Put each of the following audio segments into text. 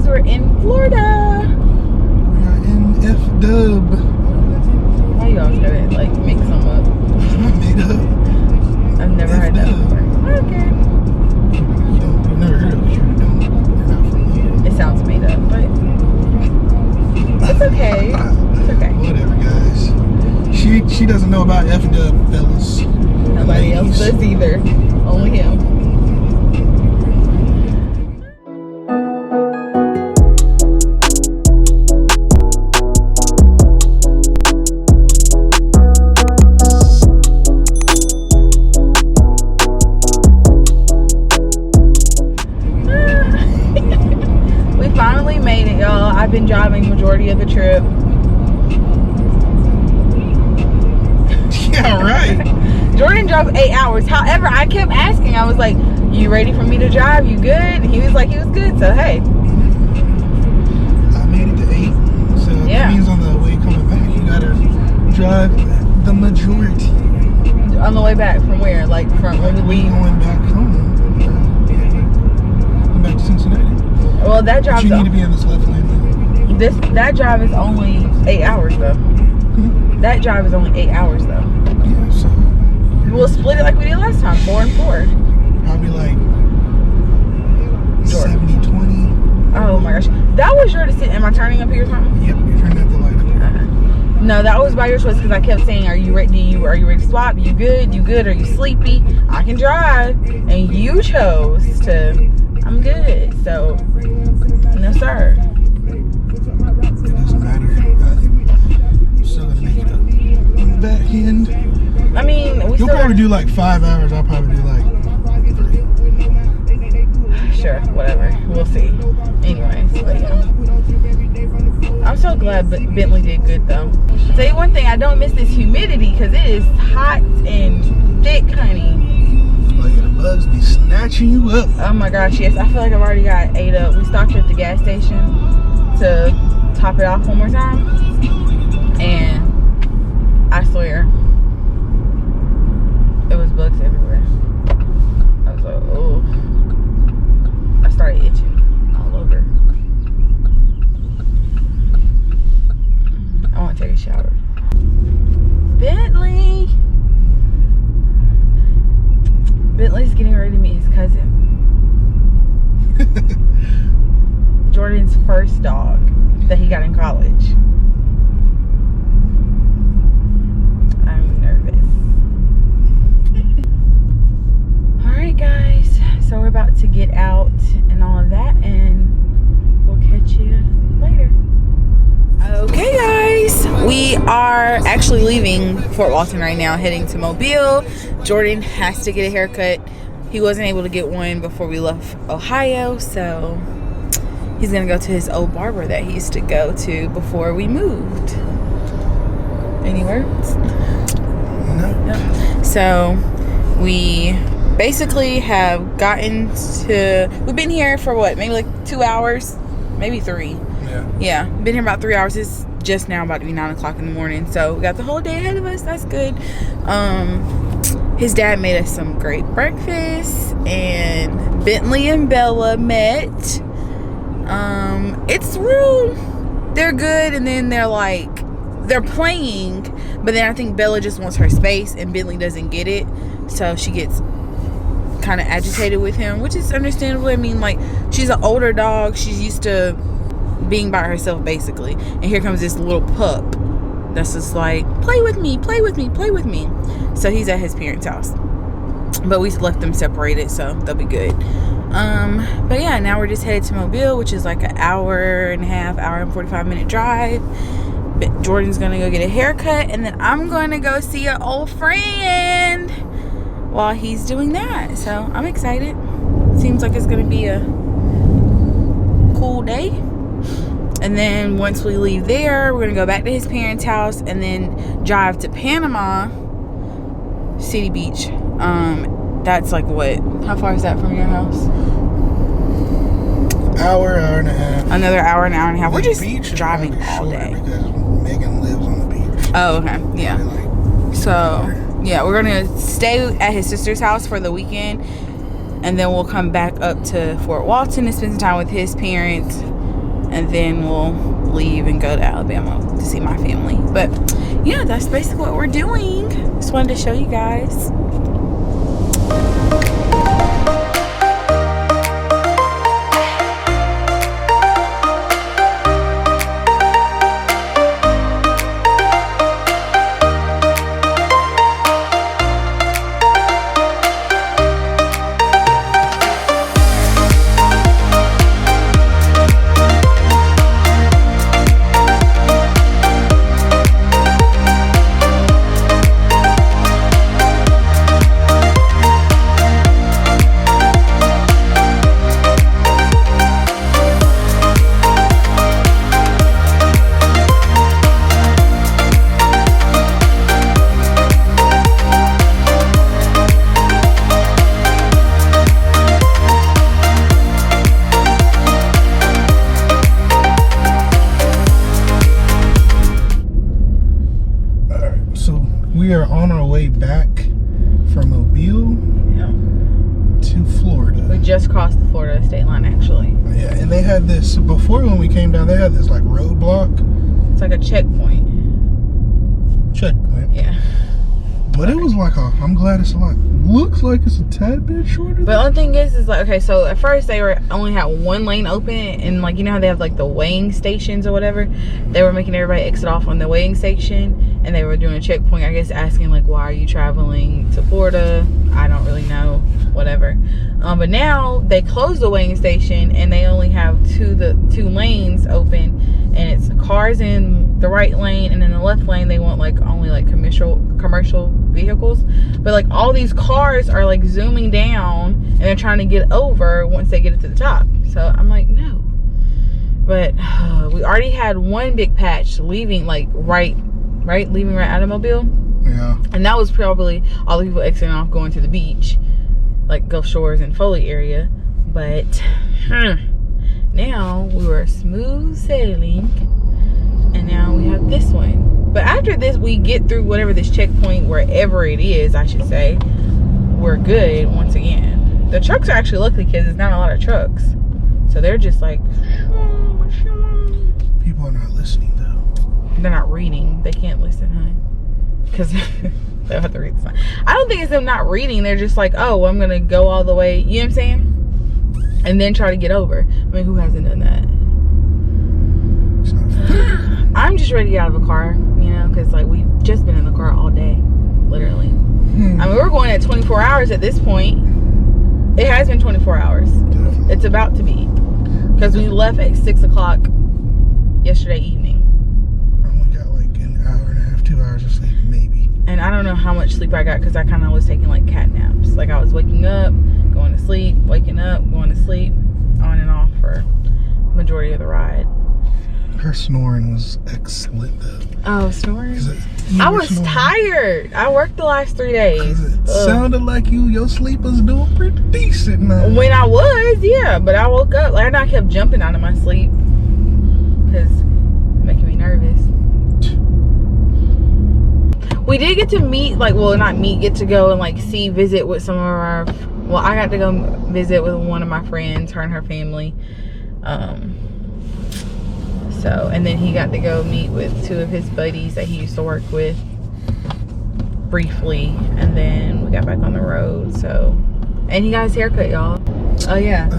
we're in Florida. We are in F-Dub. Why you always gotta like make some up? It's not made up. I've never heard that before. Okay. You've never heard of it. You're not from here. It sounds made up, but it's okay. It's okay. Whatever, guys. She doesn't know about F-Dub, fellas. Nobody else does either. Only him. We finally made it, y'all. I've been driving majority of the trip. Yeah, right. Jordan drove 8 hours. However, I kept asking. I was like, you ready for me to drive? You good? And he was like, he was good. So, hey. I made it to 8. So Yeah. that means on the way coming back, you gotta drive the majority. On the way back from where? Like, from when we leave? Going back home. Going back to Cincinnati. Well, that drive. But you need to be in this left lane now. That drive is only 8 hours, though. That drive is only 8 hours, though. Yeah, so. We'll split it like we did last time, 4 and 4. Probably like Jordan. 70-20. Oh my gosh, that was your decision. Am I turning up here or something? Yep, you're turning out the light up here. No, that was by your choice because I kept saying, "Are you ready? Are you ready to swap? You good? You good? Are you sleepy? I can drive." And you chose to. I'm good. So, no sir. It doesn't matter. I'm still gonna make it up on the back end. I mean, You'll probably do like 5 hours. I'll probably do like 3. Sure, whatever. We'll see. Anyways, but yeah. I'm so glad Bentley did good though. I'll tell you one thing, I don't miss this humidity because it is hot and thick, honey. Like the bugs be snatching you up. Oh my gosh, yes. I feel like I've already got ate up. We stopped at the gas station to top it off one more time. And I swear, there was bugs everywhere. I was like, oh. I started itching all over. I want to take a shower. Bentley's getting ready to meet his cousin. Jordan's first dog that he got in college. I'm nervous. Alright guys, so we're about to get out and all of that, and we'll catch you later. Okay guys, we are actually leaving Fort Walton right now, heading to Mobile. Jordan has to get a haircut. He wasn't able to get one before we left Ohio, so he's gonna go to his old barber that he used to go to before we moved. Any words? No. So we basically have gotten to, we've been here for what, maybe like 2 hours, maybe 3. Yeah, been here about 3 hours. It's just now about to be 9 o'clock in the morning, so we got the whole day ahead of us. That's good. His dad made us some great breakfast, and Bentley and Bella met. It's real, they're good, and then they're playing, but then I think Bella just wants her space and Bentley doesn't get it, so she gets kind of agitated with him, which is understandable. I mean, like, she's an older dog, she's used to being by herself basically, and here comes this little pup that's just like, play with me, play with me, play with me. So he's at his parents' house, but we left them separated, so they'll be good. But yeah, now we're just headed to Mobile, which is like an hour and 45-minute drive. But Jordan's gonna go get a haircut, and then I'm gonna go see an old friend while he's doing that. So I'm excited. Seems like it's gonna be a cool day. And then once we leave there, we're gonna go back to his parents' house and then drive to Panama City Beach. That's like what? How far is that from your house? Hour and a half. Another hour, an hour and a half. We're just beach driving all day. Because Megan lives on the beach. Oh, okay. Yeah. So, yeah, we're gonna stay at his sister's house for the weekend, and then we'll come back up to Fort Walton and spend some time with his parents. and then we'll leave and go to Alabama to see my family. But yeah, that's basically what we're doing. Just wanted to show you guys. We are on our way back from Mobile to Florida. We just crossed the Florida state line, actually. Yeah, and they had this, before when we came down, they had this like roadblock. It's like a checkpoint. Yeah. But it was like I'm glad it's looks like it's a tad bit shorter. But the only thing is like, okay, so at first they only had one lane open, and like, you know how they have like the weighing stations or whatever? They were making everybody exit off on the weighing station, and they were doing a checkpoint, I guess, asking like, why are you traveling to Florida? I don't really know, whatever. But now they closed the weighing station, and they only have two lanes open, and it's cars in the right lane, and in the left lane they want like only like commercial vehicles. But like all these cars are like zooming down, and they're trying to get over once they get it to the top. So I'm like, no. But we already had one big patch leaving like leaving right out of Mobile. Yeah. And that was probably all the people exiting off going to the beach, like Gulf Shores and Foley area. But now we were smooth sailing, and now we have this one. But after this, we get through whatever this checkpoint, wherever it is, I should say, we're good once again. The trucks are actually lucky because it's not a lot of trucks, so they're just like, people are not listening though. They're not reading. They can't listen, huh? Because they'll have to read the sign. I don't think it's them not reading. They're just like, oh, I'm gonna go all the way, you know what I'm saying, and then try to get over. I mean, who hasn't done that? It's not fair. I'm just ready to get out of a car, you know, because like we've just been in the car all day, literally. I mean, we're going at 24 hours at this point. It has been 24 hours. Definitely. It's about to be, because we left at 6 o'clock yesterday evening. I only got like an hour and a half, 2 hours of sleep, maybe. And I don't know how much sleep I got, because I kind of was taking like cat naps. Like I was waking up, going to sleep, waking up, going to sleep, on and off for the majority of the ride. Her snoring was excellent though. Oh, snoring? I was tired. I worked the last 3 days. It sounded like your sleep was doing pretty decent now. When I was, yeah. But I woke up, like, I kept jumping out of my sleep because it's making me nervous. We did get to meet, like, well, not meet, get to go and like visit with some of our, well, I got to go visit with one of my friends, her and her family. So, and then he got to go meet with two of his buddies that he used to work with briefly, and then we got back on the road. So, and he got his haircut, y'all. Oh yeah.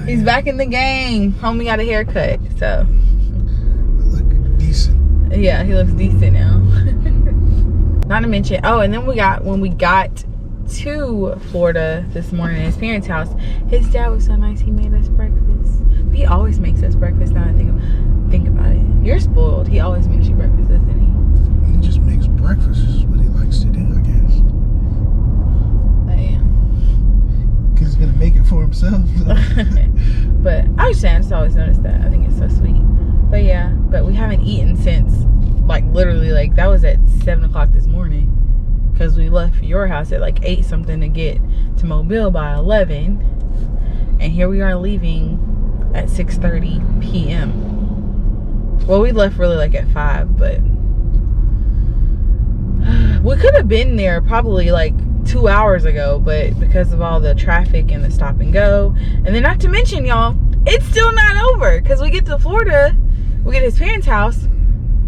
He's back in the game. Homie got a haircut, so I look decent. Yeah, he looks decent now. Not to mention, oh, and then when we got to Florida this morning at his parents' house, his dad was so nice. He made us breakfast. He always makes us breakfast. Now I think about it. You're spoiled. He always makes you breakfast, doesn't he? He just makes breakfast. This is what he likes to do, I guess. I am. Because he's gonna make it for himself. But I just always noticed that. I think it's so sweet. But yeah, but we haven't eaten since, like, literally, like, that was at 7 o'clock this morning, because we left your house at like 8 something to get to Mobile by 11, and here we are leaving at 6:30 p.m. Well, we left really like at 5, but we could have been there probably like 2 hours ago, but because of all the traffic and the stop and go, and then not to mention, y'all, it's still not over. tour. Because we get to Florida, we get to his parents' house,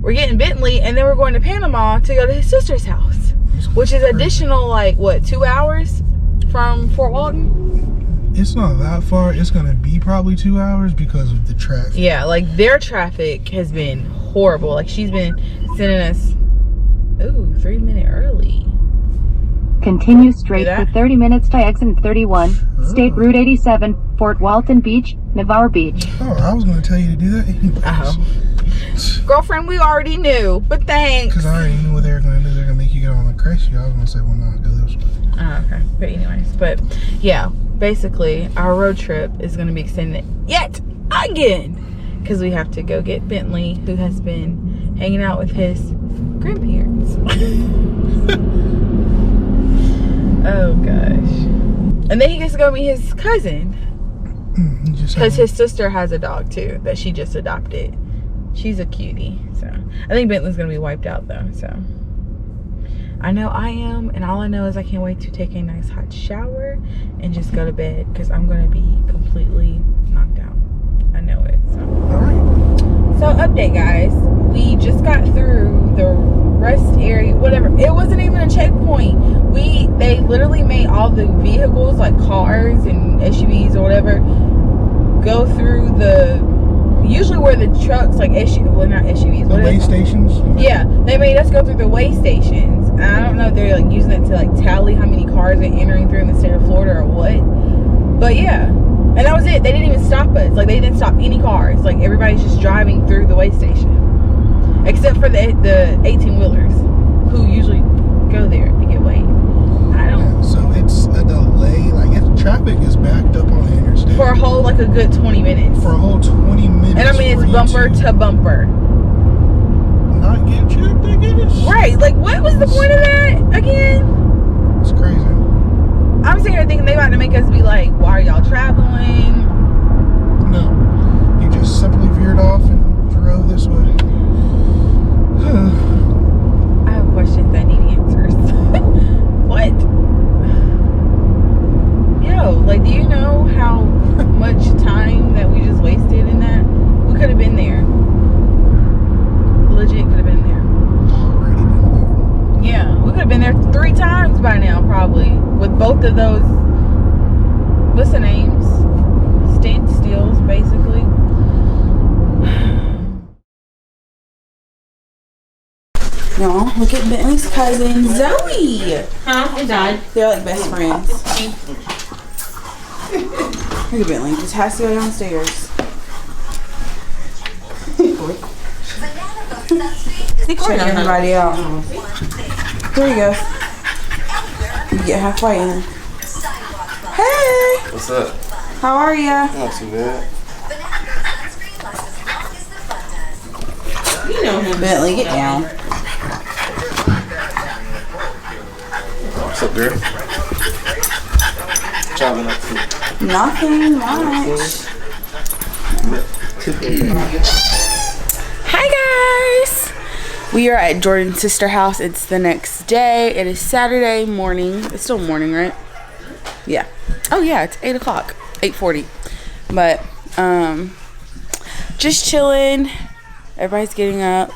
we're getting Bentley, and then we're going to Panama to go to his sister's house, which is additional, like, what, 2 hours from Fort Walton? It's not that far. It's going to be probably 2 hours because of the traffic. Yeah, like, their traffic has been horrible. Like, she's been sending us, 3-minute early. Continue straight for 30 minutes to exit 31, State Route 87, Fort Walton Beach, Navarre Beach. Oh, I was going to tell you to do that anyways. Girlfriend, we already knew, but thanks. Because I already knew what they were going to do. They're going to make you get on the crazy. I was going to say, well, no, go this way. Oh, okay. But anyways, yeah, basically, our road trip is going to be extended yet again. Because we have to go get Bentley, who has been hanging out with his grandparents. Oh gosh. And then he gets to go meet his cousin. Because his sister has a dog too that she just adopted. She's a cutie. So I think Bentley's gonna be wiped out though. So I know I am, and all I know is I can't wait to take a nice hot shower and just go to bed because I'm gonna be completely knocked out. I know it. So So update, guys. We just got through the rest area, whatever. It wasn't even a checkpoint. They literally made all the vehicles, like cars and SUVs or whatever, go through usually where the trucks, like well, not SUVs, the way stations. Yeah, they made us go through the way stations. And I don't know if they're like using it to like tally how many cars are entering through in the state of Florida or what. But yeah. And that was it. They didn't even stop us. Like, they didn't stop any cars. Like, everybody's just driving through the way station. Except for the 18-wheelers, who usually go there to get weighed. I don't... Yeah, so it's a delay. Like, traffic is backed up on the interstate. For a whole, like, a good 20 minutes. For a whole 20 minutes. And I mean, it's bumper to bumper. Not get chipped, I guess. Right. Like, what was the point of that, again? It's crazy. I'm sitting here thinking they about to make us be like, why are y'all traveling? No. You just simply veered off and drove this way. I have questions that need answers. What? Yo, like, do you know how much time that we just wasted in that? We could have been there. Legit could have been there. Already been there. Yeah, we could have been there 3 times by now, probably. With both of those, what's the names? Standstills, basically. Y'all, look at Bentley's cousin, Zoe. Huh? It died. They're like best friends. Look at Bentley, just has to go downstairs. Check everybody out. There you go. You get halfway in. Hey! What's up? How are ya? Not too bad. You know him. Bentley, get down. What's up, girl? What y'all been up to? Nothing much. Hi guys! We are at Jordan's sister house. It's the next day. It is Saturday morning. It's still morning, right? Yeah. Oh yeah, it's 8 o'clock. 8:40. But just chilling. Everybody's getting up.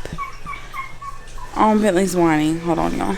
Oh, Bentley's whining. Hold on, y'all.